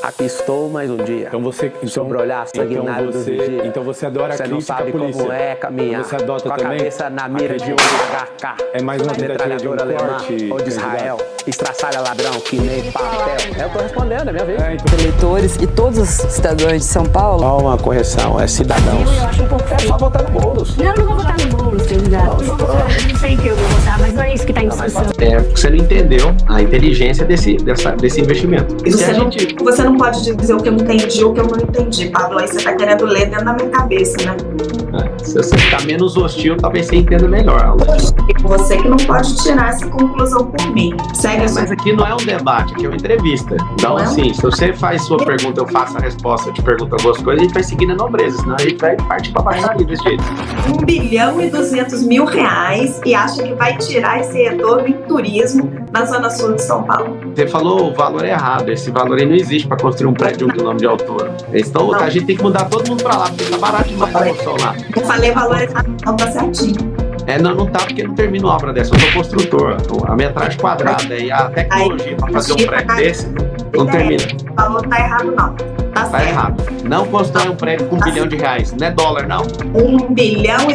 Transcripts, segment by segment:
Aqui estou mais um dia. Sobre olhar sanguinário do vigia. Então você adora Você a não crítica à sabe polícia. como é caminhar. Você adota com a também cabeça na mira de um HK. É mais uma tentativa de um metralhadora corte, alemã ou de Israel. Estraçalha ladrão que nem papel. Eu tô respondendo, é minha vez. Eleitores e todos os cidadãos de São Paulo. Só uma correção, é cidadãos. Eu acho um pouco É só votar no Boulos. Não, não vou votar no Boulos, candidato. Não sei que eu vou votar, mas não é isso que está em discussão. Você não entendeu a inteligência desse investimento. Você não pode dizer o que eu entendi ou o que eu não entendi, Pablo. Aí você está querendo ler dentro da minha cabeça, né? Se você ficar menos hostil, talvez você entenda melhor. Você que não pode tirar essa conclusão por mim. Segue Mas aqui não é um debate, aqui é uma entrevista. Então, assim, se você faz sua pergunta, eu faço a resposta, eu te pergunto algumas coisas, a gente vai seguindo a nobreza, senão a gente vai partir para baixaria desse jeito. 1.2 bilhão e acha que vai tirar esse retorno em turismo na Zona Sul de São Paulo. Você falou o valor errado, esse valor aí não existe para construir um prédio de 1 quilômetro de altura. Então, a gente tem que mudar todo mundo para lá, porque tá barato demais a construção lá. Eu falei valor errado, não tá certinho. Não tá, porque não termino obra dessa, eu sou construtor. A metragem quadrada e a tecnologia para fazer um prédio desse não termina. O valor tá errado, não. Tá certo. Errado. Não constrói um prédio com R$1 bilhão, não é dólar, não. 1.2 bilhão e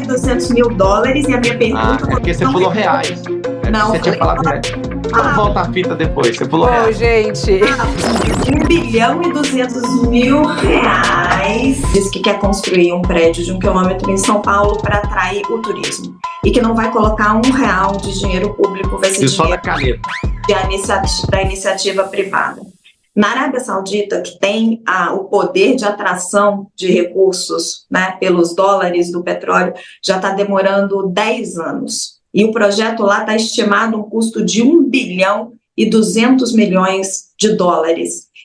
a minha pergunta... É porque você falou reais. Não, você tinha falado reais. Então volta a fita depois, você falou reais. Gente. 1.2 bilhão diz que quer construir um prédio de 1 quilômetro em São Paulo para atrair o turismo. E que não vai colocar R$1 de dinheiro público, vai ser E só da dinheiro caneta. da iniciativa privada. Na Arábia Saudita, que tem o poder de atração de recursos, né, pelos dólares do petróleo, já está demorando 10 anos. E o projeto lá está estimado um custo de US$ 1.2 bilhões.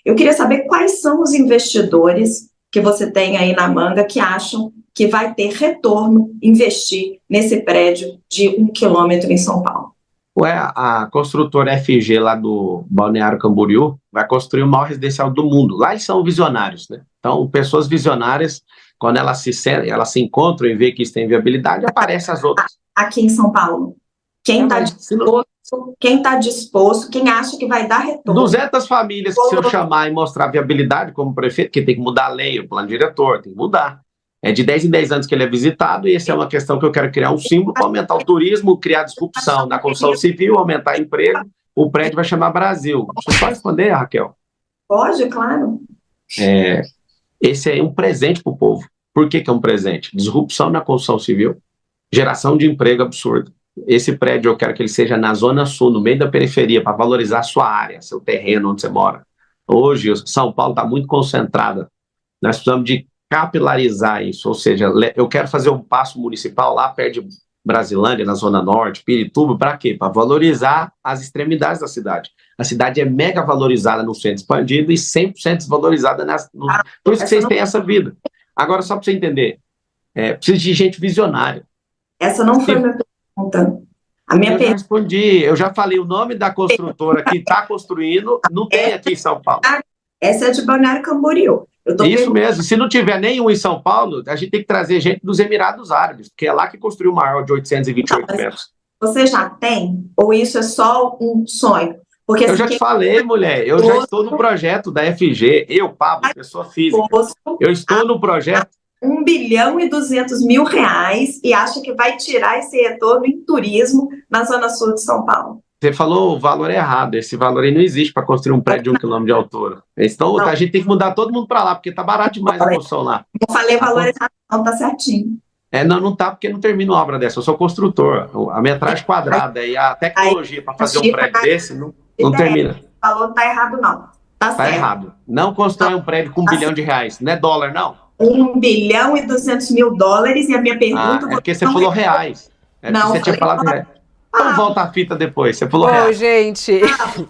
Eu queria saber quais são os investidores que você tem aí na manga que acham que vai ter retorno investir nesse prédio de 1 quilômetro em São Paulo. A construtora FG lá do Balneário Camboriú vai construir o maior residencial do mundo. Lá eles são visionários, né? Então, pessoas visionárias, quando elas se encontram e veem que isso tem viabilidade, aparecem as outras. Aqui em São Paulo. Quem está disposto, quem acha que vai dar retorno? 200 famílias que se eu chamar e mostrar viabilidade como prefeito, que tem que mudar a lei, o plano diretor, tem que mudar. É de 10 em 10 anos que ele é visitado, e essa é uma questão que eu quero criar um símbolo para aumentar o turismo, criar disrupção na construção civil, aumentar emprego. O prédio vai chamar Brasil. Deixa eu só responder, Raquel. Pode, claro. Esse é um presente para o povo. Por que é um presente? Disrupção na construção civil, geração de emprego absurdo. Esse prédio eu quero que ele seja na Zona Sul, no meio da periferia, para valorizar a sua área, seu terreno, onde você mora. Hoje, São Paulo está muito concentrada. Nós precisamos de capilarizar isso, ou seja, eu quero fazer um paço municipal lá perto de Brasilândia, na Zona Norte, Pirituba, para quê? Para valorizar as extremidades da cidade. A cidade é mega valorizada no centro expandido e 100% desvalorizada por isso que vocês têm essa vida. Agora, só para você entender, precisa de gente visionária. Essa não foi a minha pergunta. Já respondi, eu já falei o nome da construtora que está construindo, não tem aqui em São Paulo. Essa é de Balneário Camboriú. Isso mesmo, se não tiver nenhum em São Paulo, a gente tem que trazer gente dos Emirados Árabes, que é lá que construiu o maior de 828 metros. Você já tem? Ou isso é só um sonho? Porque eu já te falei, mulher, eu já estou no projeto da FG, Pablo, pessoa física, eu estou no projeto. 1.2 bilhão e acha que vai tirar esse retorno em turismo na Zona Sul de São Paulo. Você falou o valor errado, esse valor aí não existe para construir um prédio de 1 quilômetro de altura. Então, a gente tem que mudar todo mundo para lá, porque tá barato demais a construção lá. Eu falei valor errado, não tá certinho. Não tá, porque não termino obra dessa, eu sou construtor. A metragem quadrada e a tecnologia para fazer um prédio desse não termina. O valor tá errado, não. Tá certo. Errado. Não constrói um prédio com R$1 bilhão, não é dólar, não. US$ 1.2 bilhão e a minha pergunta... é porque você falou reais. Você tinha falado reais. Então volta a fita depois, você falou reais. Gente... US$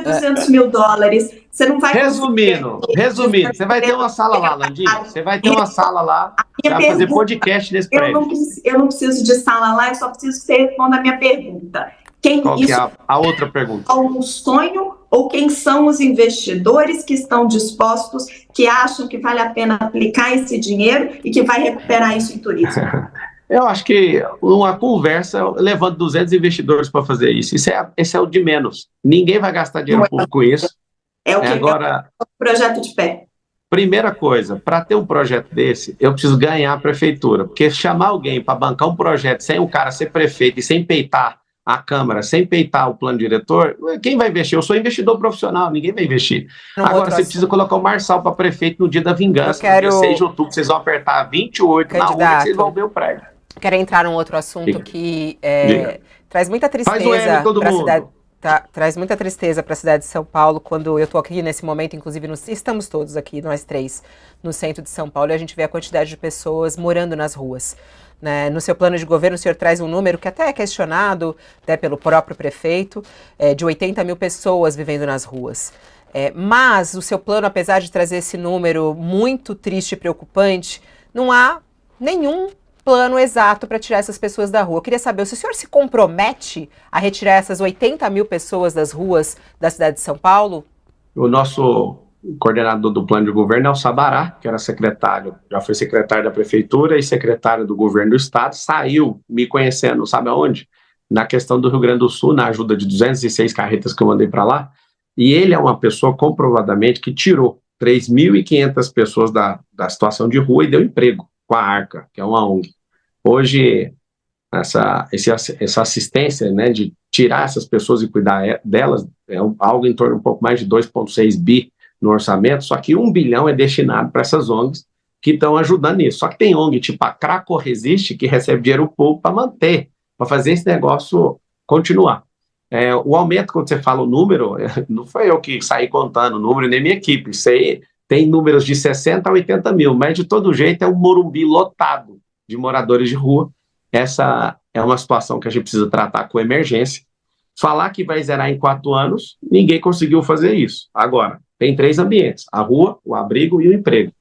200 mil. Você não vai... Resumindo, você vai ter uma sala lá, Landinha. Você vai ter uma sala lá para fazer podcast nesse prédio. Eu não preciso de sala lá, eu só preciso que você responda a minha pergunta. Qual que é a outra pergunta? Um sonho ou quem são os investidores que estão dispostos, que acham que vale a pena aplicar esse dinheiro e que vai recuperar isso em turismo? Eu acho que uma conversa levando 200 investidores para fazer isso. Esse é o de menos. Ninguém vai gastar dinheiro público com isso. É o que Agora, o projeto de pé. primeira coisa, para ter um projeto desse, eu preciso ganhar a prefeitura, porque chamar alguém para bancar um projeto sem o cara ser prefeito e sem peitar a Câmara, sem peitar o plano diretor, quem vai investir? Eu sou investidor profissional, ninguém vai investir. Agora, você precisa colocar o Marçal para prefeito no dia da vingança, no dia 6 de outubro, vocês vão apertar 28 na urna e vocês vão ver o prédio. Quero entrar num outro assunto que traz muita Faz o M, tristeza todo para a mundo. cidade. Traz muita tristeza para a cidade de São Paulo, quando eu estou aqui nesse momento, inclusive estamos todos aqui, nós três, no centro de São Paulo, e a gente vê a quantidade de pessoas morando nas ruas. Né? No seu plano de governo, o senhor traz um número que até é questionado, né, pelo próprio prefeito, de 80 mil pessoas vivendo nas ruas. Mas o seu plano, apesar de trazer esse número muito triste e preocupante, não há nenhum plano exato para tirar essas pessoas da rua. Eu queria saber se o senhor se compromete a retirar essas 80 mil pessoas das ruas da cidade de São Paulo? O nosso coordenador do plano de governo é o Sabará, que era secretário, já foi secretário da prefeitura e secretário do governo do estado, saiu me conhecendo, sabe aonde? Na questão do Rio Grande do Sul, na ajuda de 206 carretas que eu mandei para lá, e ele é uma pessoa comprovadamente que tirou 3.500 pessoas da situação de rua e deu emprego com a Arca, que é uma ONG. Hoje, essa assistência, né, de tirar essas pessoas e cuidar delas é algo em torno de um pouco mais de 2,6 bi no orçamento, só que 1 bilhão é destinado para essas ONGs que estão ajudando nisso. Só que tem ONG tipo a Craco Resiste que recebe dinheiro público para manter, para fazer esse negócio continuar. O aumento, quando você fala o número, não foi eu que saí contando o número, nem minha equipe. Isso aí tem números de 60 a 80 mil, mas de todo jeito é um Morumbi lotado de moradores de rua. Essa é uma situação que a gente precisa tratar com emergência. Falar que vai zerar em 4 anos, ninguém conseguiu fazer isso. Agora, tem 3 ambientes: a rua, o abrigo e o emprego.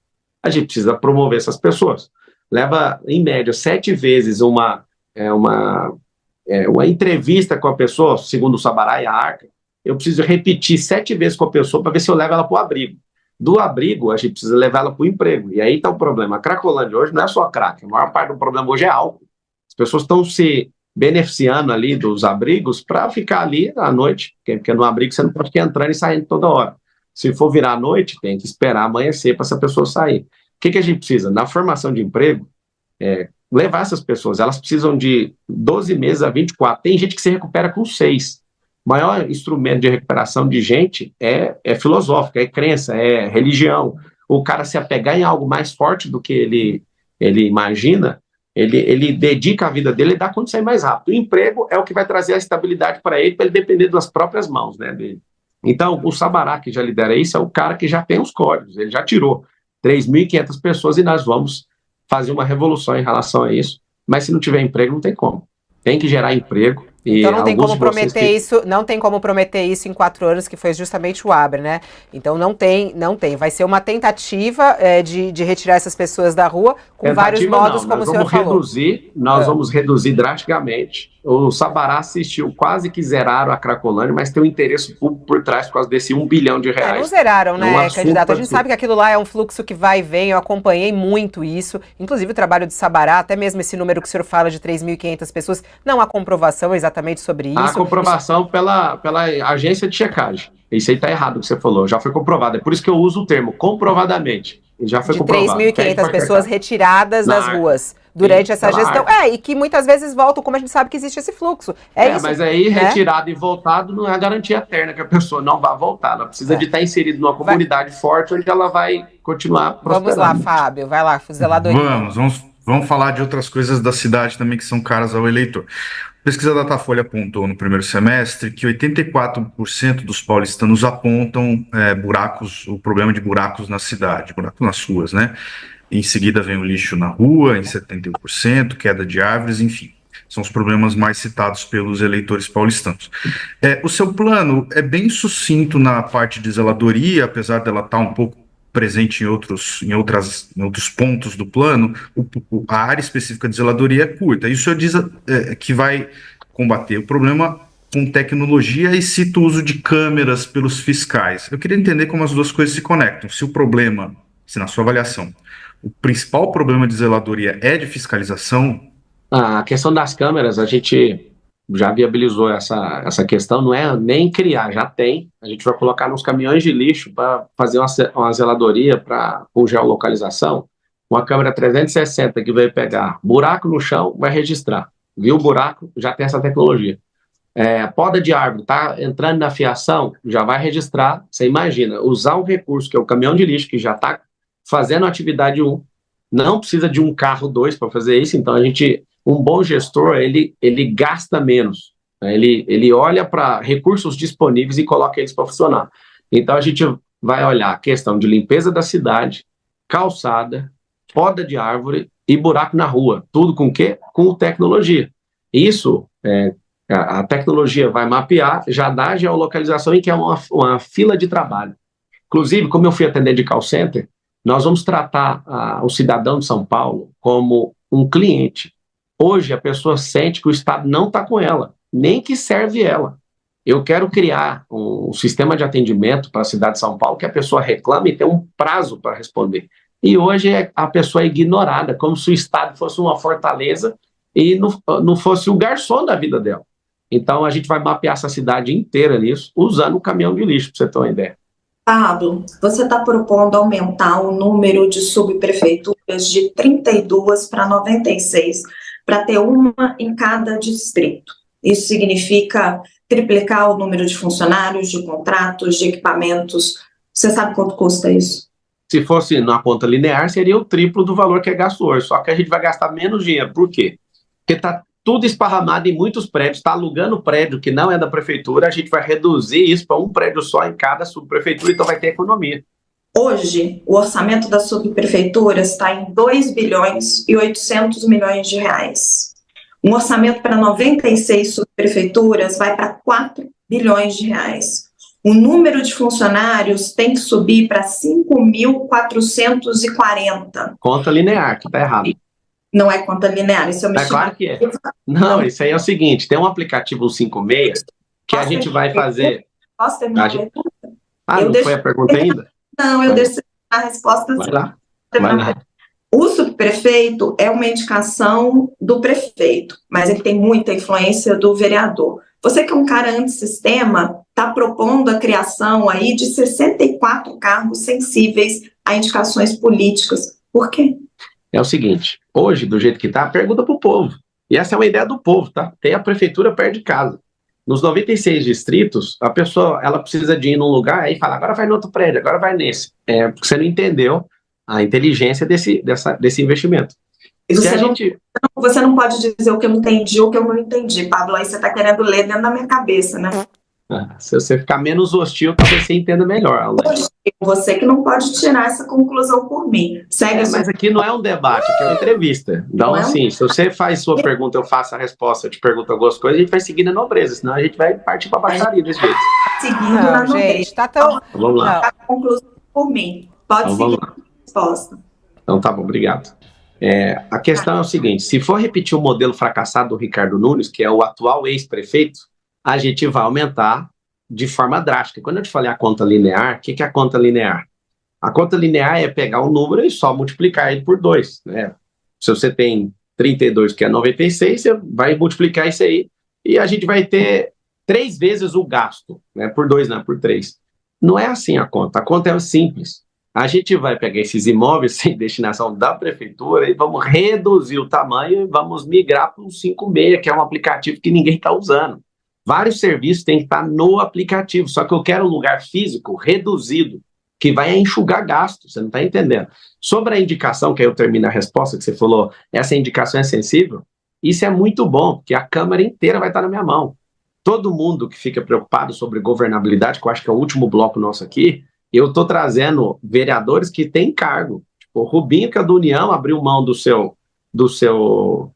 A gente precisa promover essas pessoas. Leva, em média, 7 vezes uma entrevista com a pessoa, segundo o Sabará e a Arca. Eu preciso repetir 7 vezes com a pessoa para ver se eu levo ela para o abrigo. Do abrigo, a gente precisa levar ela para o emprego. E aí está o problema. A Cracolândia hoje não é só crack. A maior parte do problema hoje é álcool. As pessoas estão se beneficiando ali dos abrigos para ficar ali à noite, porque no abrigo você não pode ficar entrando e saindo toda hora. Se for virar à noite, tem que esperar amanhecer para essa pessoa sair. O que a gente precisa? Na formação de emprego, levar essas pessoas. Elas precisam de 12 meses a 24. Tem gente que se recupera com 6. O maior instrumento de recuperação de gente é filosófico, é crença, é religião. O cara se apegar em algo mais forte do que ele imagina, ele dedica a vida dele e dá quando sair mais rápido. O emprego é o que vai trazer a estabilidade para ele depender das próprias mãos, né, dele. Então, o Sabará, que já lidera isso, é o cara que já tem os códigos, ele já tirou 3.500 pessoas e nós vamos fazer uma revolução em relação a isso. Mas se não tiver emprego, não tem como. Tem que gerar emprego. Então não tem como prometer isso, não tem como prometer isso em 4 anos, que foi justamente o Abre, né? Então não tem. Vai ser uma tentativa de retirar essas pessoas da rua com vários modos, como o senhor falou. Nós vamos reduzir drasticamente. O Sabará assistiu, quase que zeraram a Cracolândia, mas tem um interesse público por trás por causa desse 1 bilhão de reais. Não zeraram, né, candidato? A gente sabe que aquilo lá é um fluxo que vai e vem, eu acompanhei muito isso, inclusive o trabalho de Sabará, até mesmo esse número que o senhor fala de 3.500 pessoas, não há comprovação exatamente sobre isso. Há comprovação pela agência de checagem. Isso aí está errado o que você falou, já foi comprovado. É por isso que eu uso o termo comprovadamente. Já foi comprovado. 3.500 pessoas retiradas das ruas durante essa gestão. E que muitas vezes voltam, como a gente sabe que existe esse fluxo. Isso, mas aí né? Retirado e voltado não é a garantia eterna que a pessoa não vai voltar. Ela precisa de estar inserida numa comunidade forte onde ela vai continuar prosperando. Vamos lá, Fábio. Vai lá, zeladoria. Vamos falar de outras coisas da cidade também que são caras ao eleitor. A pesquisa Datafolha apontou no primeiro semestre que 84% dos paulistanos apontam o problema de buracos na cidade, buracos nas ruas, né? Em seguida vem o lixo na rua, em 71%, queda de árvores, enfim. São os problemas mais citados pelos eleitores paulistanos. O seu plano é bem sucinto na parte de zeladoria, apesar dela estar um pouco presente em outros pontos do plano, a área específica de zeladoria é curta. E o senhor diz que vai combater o problema com tecnologia e cita o uso de câmeras pelos fiscais. Eu queria entender como as duas coisas se conectam. Se na sua avaliação, o principal problema de zeladoria é de fiscalização? A questão das câmeras, a gente já viabilizou essa questão, não é nem criar, já tem. A gente vai colocar nos caminhões de lixo para fazer uma zeladoria com geolocalização, uma câmera 360 que vai pegar buraco no chão, vai registrar. Viu o buraco, já tem essa tecnologia. Poda de árvore, está entrando na fiação, já vai registrar. Você imagina, usar um recurso que é o caminhão de lixo, que já está fazendo atividade 1, não precisa de um carro 2 para fazer isso, então um bom gestor, ele gasta menos, né? Ele olha para recursos disponíveis e coloca eles para funcionar. Então a gente vai olhar a questão de limpeza da cidade, calçada, poda de árvore e buraco na rua. Tudo com o quê? Com tecnologia. Isso, a tecnologia vai mapear, já dá a geolocalização em que é uma fila de trabalho. Inclusive, como eu fui atendente de call center, nós vamos tratar o cidadão de São Paulo como um cliente. Hoje, a pessoa sente que o Estado não está com ela, nem que serve ela. Eu quero criar um sistema de atendimento para a cidade de São Paulo que a pessoa reclame e tem um prazo para responder. E hoje a pessoa é ignorada, como se o Estado fosse uma fortaleza e não fosse o garçom da vida dela. Então, a gente vai mapear essa cidade inteira nisso, usando o caminhão de lixo, para você ter uma ideia. Pablo, você está propondo aumentar o número de subprefeituras de 32 para 96, para ter uma em cada distrito. Isso significa triplicar o número de funcionários, de contratos, de equipamentos. Você sabe quanto custa isso? Se fosse na conta linear, seria o triplo do valor que é gasto hoje, só que a gente vai gastar menos dinheiro. Por quê? Porque está tudo esparramado em muitos prédios, está alugando prédio que não é da prefeitura, a gente vai reduzir isso para um prédio só em cada subprefeitura, então vai ter economia. Hoje, o orçamento das subprefeituras está em 2 bilhões e 800 milhões de reais. Um orçamento para 96 subprefeituras vai para 4 bilhões de reais. O número de funcionários tem que subir para 5.440. Conta linear, que está errado. Não é conta linear, isso é uma claro que é. Não, isso aí é o seguinte, tem um aplicativo 56 que a gente vai fazer... Posso terminar a pergunta? Não foi a pergunta ainda? Não, eu deixo a resposta. Vai lá. O subprefeito é uma indicação do prefeito, mas ele tem muita influência do vereador. Você que é um cara antissistema, está propondo a criação aí de 64 cargos sensíveis a indicações políticas. Por quê? É o seguinte, hoje, do jeito que está, pergunta para o povo. E essa é uma ideia do povo, tá? Tem a prefeitura perto de casa. Nos 96 distritos, a pessoa ela precisa de ir num lugar e fala, agora vai no outro prédio, agora vai nesse. Porque você não entendeu a inteligência desse investimento. E você não pode dizer o que eu entendi ou o que eu não entendi, Pablo. Aí você está querendo ler dentro da minha cabeça, né? Se você ficar menos hostil, talvez você entenda melhor. Você que não pode tirar essa conclusão por mim. Segue mas aqui não é um debate, aqui é uma entrevista. Então, assim, se você faz sua pergunta, eu faço a resposta, eu te pergunto algumas coisas, a gente vai seguir na nobreza, senão a gente vai partir para a baixaria desse jeito. Seguindo na nobreza. Gente, tá tão... Vamos lá. A conclusão por mim. Pode seguir a resposta. Então, tá bom, obrigado. A questão é o seguinte, se for repetir o modelo fracassado do Ricardo Nunes, que é o atual ex-prefeito, a gente vai aumentar de forma drástica. Quando eu te falei a conta linear, o que é a conta linear? A conta linear é pegar um número e só multiplicar ele por 2, né? Se você tem 32, que é 96, você vai multiplicar isso aí e a gente vai ter 3 vezes o gasto, né? Por 2, não, por 3. Não é assim a conta é simples. A gente vai pegar esses imóveis sem destinação da prefeitura e vamos reduzir o tamanho e vamos migrar para um 56, que é um aplicativo que ninguém está usando. Vários serviços têm que estar no aplicativo, só que eu quero um lugar físico reduzido, que vai enxugar gasto, você não está entendendo. Sobre a indicação, que aí eu termino a resposta que você falou, essa indicação é sensível, isso é muito bom, porque a Câmara inteira vai estar na minha mão. Todo mundo que fica preocupado sobre governabilidade, que eu acho que é o último bloco nosso aqui, eu estou trazendo vereadores que têm cargo. Tipo, o Rubinho, que é do União, abriu mão do seu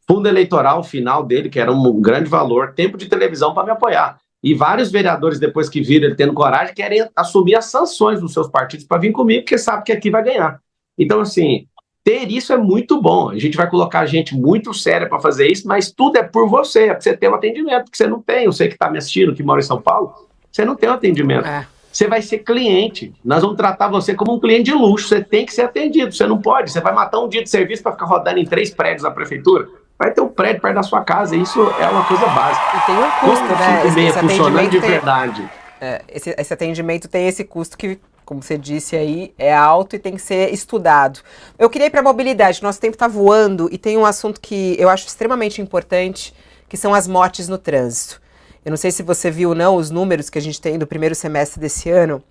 fundo eleitoral final dele, que era um grande valor, tempo de televisão para me apoiar. E vários vereadores, depois que viram ele tendo coragem, querem assumir as sanções dos seus partidos para vir comigo, porque sabe que aqui vai ganhar. Então, assim, ter isso é muito bom. A gente vai colocar gente muito séria para fazer isso, mas tudo é por você, é para você ter um atendimento, que você não tem. Eu sei que está me assistindo, que mora em São Paulo, você não tem um atendimento. Você vai ser cliente. Nós vamos tratar você como um cliente de luxo. Você tem que ser atendido. Você não pode. Você vai matar um dia de serviço para ficar rodando em 3 prédios da prefeitura. vai ter um prédio perto da sua casa, isso é uma coisa básica. E tem um custo, Como né? 5,5 funcionando de tem, verdade. esse atendimento tem esse custo que, como você disse aí, é alto e tem que ser estudado. Eu queria ir para a mobilidade, nosso tempo está voando e tem um assunto que eu acho extremamente importante, que são as mortes no trânsito. Eu não sei se você viu ou não os números que a gente tem do primeiro semestre desse ano,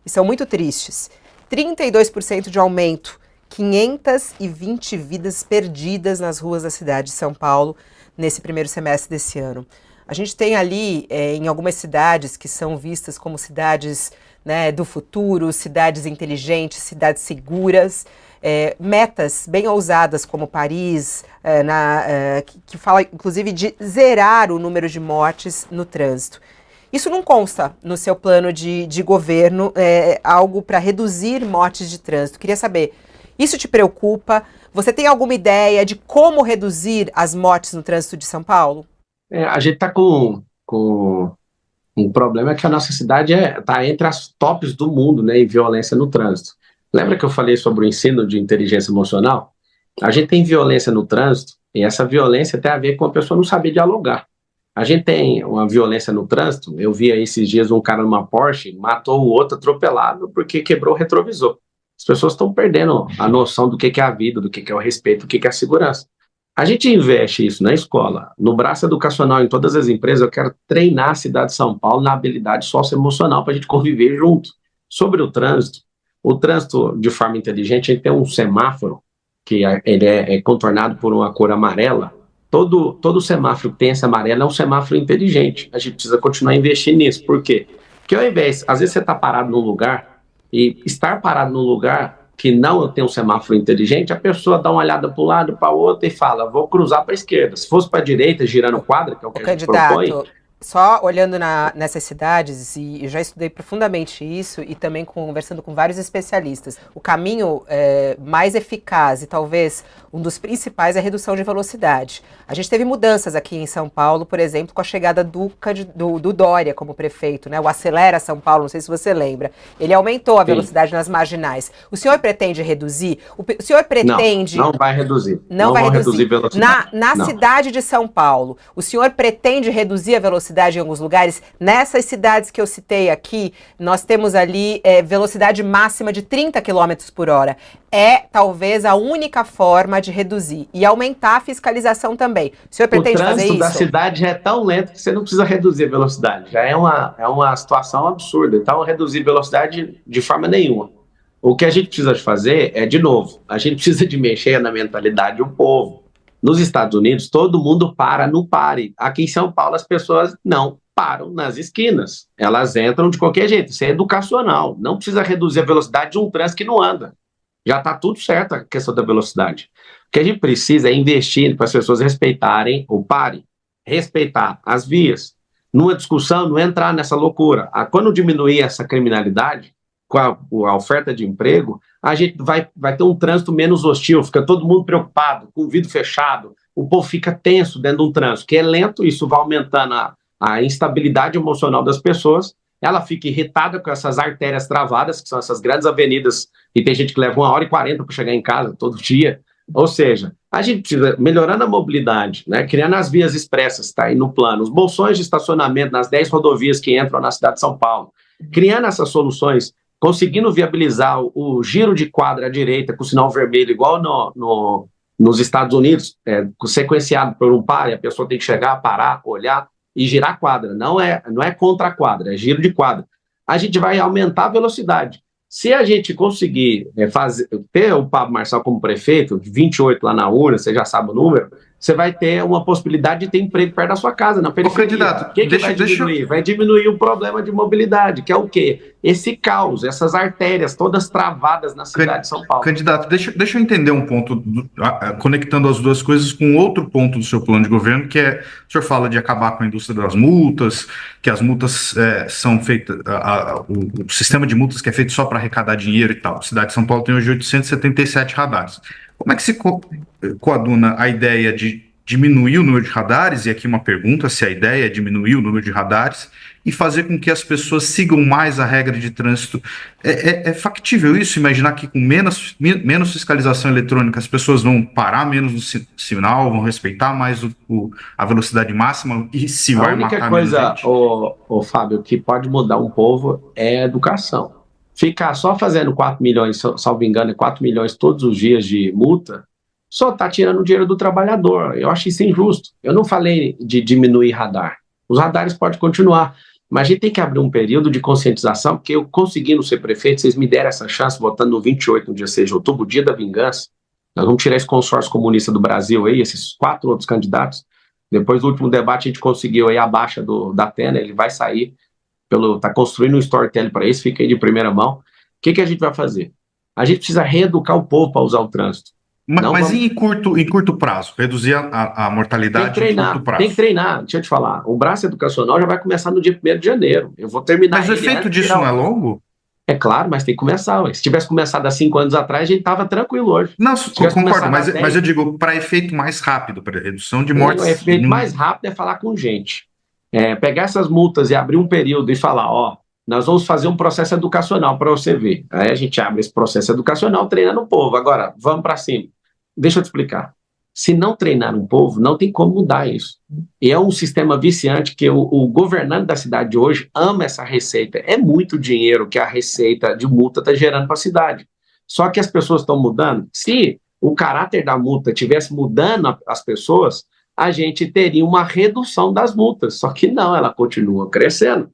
e são muito tristes. 32% de aumento, 520 vidas perdidas nas ruas da cidade de São Paulo nesse primeiro semestre desse ano. A gente tem ali, em algumas cidades que são vistas como cidades, né, do futuro, cidades inteligentes, cidades seguras, metas bem ousadas como Paris, que fala inclusive de zerar o número de mortes no trânsito. Isso não consta no seu plano de governo, algo para reduzir mortes de trânsito. Queria saber, isso te preocupa? Você tem alguma ideia de como reduzir as mortes no trânsito de São Paulo? A gente está com um problema que a nossa cidade está entre as tops do mundo, né, em violência no trânsito. Lembra que eu falei sobre o ensino de inteligência emocional? A gente tem violência no trânsito e essa violência tem a ver com a pessoa não saber dialogar. A gente tem uma violência no trânsito, eu vi aí esses dias um cara numa Porsche, matou o outro atropelado porque quebrou o retrovisor. As pessoas estão perdendo a noção do que é a vida, do que é o respeito, do que é a segurança. A gente investe isso na escola, no braço educacional, em todas as empresas. Eu quero treinar a cidade de São Paulo na habilidade socioemocional para a gente conviver junto. Sobre o trânsito de forma inteligente, a gente tem um semáforo que ele é contornado por uma cor amarela. Todo semáforo que tem esse amarelo é um semáforo inteligente. A gente precisa continuar investindo nisso. Por quê? Porque ao invés, às vezes você está parado num lugar, e estar parado num lugar que não tem um semáforo inteligente, a pessoa dá uma olhada para um lado, para o outro e fala, vou cruzar para a esquerda. Se fosse para a direita, girando quadra, que é o que a gente propõe... Só olhando nessas cidades, e eu já estudei profundamente isso, e também conversando com vários especialistas, o caminho mais eficaz e talvez um dos principais é a redução de velocidade. A gente teve mudanças aqui em São Paulo, por exemplo, com a chegada do Dória como prefeito, né? O Acelera São Paulo, não sei se você lembra. Ele aumentou a velocidade nas marginais. O senhor pretende reduzir? O senhor pretende... Não vai reduzir. Não vai reduzir velocidade. Na cidade de São Paulo, o senhor pretende reduzir a velocidade em alguns lugares? Nessas cidades que eu citei aqui, nós temos ali velocidade máxima de 30 km por hora. É talvez a única forma de reduzir e aumentar a fiscalização também. O senhor pretende fazer isso? O trânsito da cidade já é tão lento que você não precisa reduzir a velocidade. Já é uma situação absurda. Então, reduzir velocidade de forma nenhuma. O que a gente precisa de fazer é, de novo, a gente precisa de mexer na mentalidade do povo. Nos Estados Unidos, todo mundo para no pare. Aqui em São Paulo, as pessoas não param nas esquinas. Elas entram de qualquer jeito. Isso é educacional. Não precisa reduzir a velocidade de um trânsito que não anda. Já está tudo certo a questão da velocidade. O que a gente precisa é investir para as pessoas respeitarem o pare, respeitar as vias. Numa discussão, não entrar nessa loucura. Quando diminuir essa criminalidade, com a oferta de emprego, a gente vai ter um trânsito menos hostil, fica todo mundo preocupado, com o vidro fechado, o povo fica tenso dentro de um trânsito, que é lento, isso vai aumentando a instabilidade emocional das pessoas, ela fica irritada com essas artérias travadas, que são essas grandes avenidas, e tem gente que leva 1h40 para chegar em casa todo dia. Ou seja, a gente precisa, melhorando a mobilidade, né, criando as vias expressas, está aí no plano, os bolsões de estacionamento nas 10 rodovias que entram na cidade de São Paulo, criando essas soluções, conseguindo viabilizar o giro de quadra à direita com sinal vermelho, igual nos Estados Unidos, sequenciado por um pare, a pessoa tem que chegar, parar, olhar e girar a quadra. Não é contra a quadra, é giro de quadra. A gente vai aumentar a velocidade. Se a gente conseguir ter o Pablo Marçal como prefeito, 28 lá na urna, você já sabe o número, você vai ter uma possibilidade de ter emprego perto da sua casa, na periferia. Candidato, o que vai diminuir? Vai diminuir o problema de mobilidade, que é o quê? Esse caos, essas artérias todas travadas na cidade de São Paulo. Candidato, deixa eu entender um ponto, conectando as duas coisas com outro ponto do seu plano de governo, que é, o senhor fala de acabar com a indústria das multas, que as multas são feitas, o sistema de multas que é feito só para arrecadar dinheiro e tal. A cidade de São Paulo tem hoje 877 radares. Como é que se coaduna a ideia de diminuir o número de radares, e aqui uma pergunta, se a ideia é diminuir o número de radares, e fazer com que as pessoas sigam mais a regra de trânsito. É factível isso? Imaginar que com menos fiscalização eletrônica as pessoas vão parar menos no sinal, vão respeitar mais a velocidade máxima e se vai matar menos gente? A única coisa, Fábio, que pode mudar um povo é a educação. Ficar só fazendo 4 milhões, salvo engano, 4 milhões todos os dias de multa, só está tirando o dinheiro do trabalhador. Eu acho isso injusto. Eu não falei de diminuir radar. Os radares podem continuar, mas a gente tem que abrir um período de conscientização, porque eu conseguindo ser prefeito, vocês me deram essa chance, votando no 28, no dia 6 de outubro, o dia da vingança. Nós vamos tirar esse consórcio comunista do Brasil aí, esses 4 outros candidatos. Depois do último debate, a gente conseguiu aí a baixa da Atena, ele vai sair, está construindo um storytelling para isso, fica aí de primeira mão. O que a gente vai fazer? A gente precisa reeducar o povo para usar o trânsito. Mas em curto prazo, reduzir a mortalidade em curto prazo. Tem que treinar, deixa eu te falar. O braço educacional já vai começar no dia 1º de janeiro. Eu vou terminar. Mas o efeito disso não é longo? É claro, mas tem que começar. Se tivesse começado há 5 anos atrás, a gente estava tranquilo hoje. Não, eu concordo, mas eu digo para efeito mais rápido, para redução de mortes. O efeito mais rápido é falar com gente. Pegar essas multas e abrir um período e falar, nós vamos fazer um processo educacional para você ver. Aí a gente abre esse processo educacional treinando o povo. Agora, vamos para cima. Deixa eu te explicar. Se não treinar um povo, não tem como mudar isso. E é um sistema viciante que o governante da cidade de hoje ama essa receita. É muito dinheiro que a receita de multa está gerando para a cidade. Só que as pessoas estão mudando. Se o caráter da multa estivesse mudando as pessoas, a gente teria uma redução das multas. Só que não, ela continua crescendo.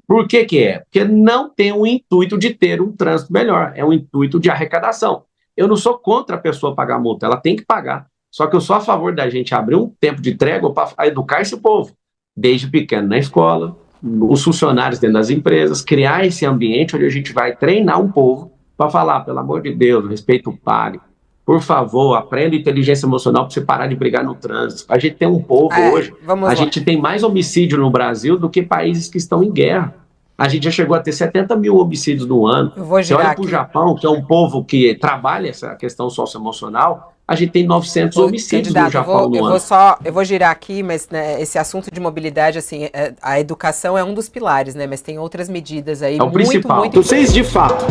Por que é? Porque não tem o intuito de ter um trânsito melhor. É um intuito de arrecadação. Eu não sou contra a pessoa pagar multa, ela tem que pagar. Só que eu sou a favor da gente abrir um tempo de trégua para educar esse povo, desde pequeno na escola, os funcionários dentro das empresas, criar esse ambiente onde a gente vai treinar um povo para falar, pelo amor de Deus, respeito o pague, por favor, aprenda inteligência emocional para você parar de brigar no trânsito. A gente tem um povo hoje, gente tem mais homicídio no Brasil do que países que estão em guerra. A gente já chegou a ter 70 mil homicídios no ano. Você olha para o Japão, que é um povo que trabalha essa questão socioemocional, a gente tem 900 homicídios no Japão no ano. Eu vou girar aqui, mas esse assunto de mobilidade, assim, a educação é um dos pilares, né? Mas tem outras medidas aí. É o principal. Então, vocês, de fato,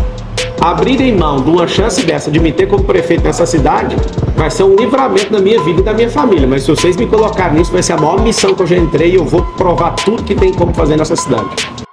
abrirem mão de uma chance dessa de me ter como prefeito nessa cidade, vai ser um livramento da minha vida e da minha família. Mas se vocês me colocarem nisso, vai ser a maior missão que eu já entrei e eu vou provar tudo que tem como fazer nessa cidade.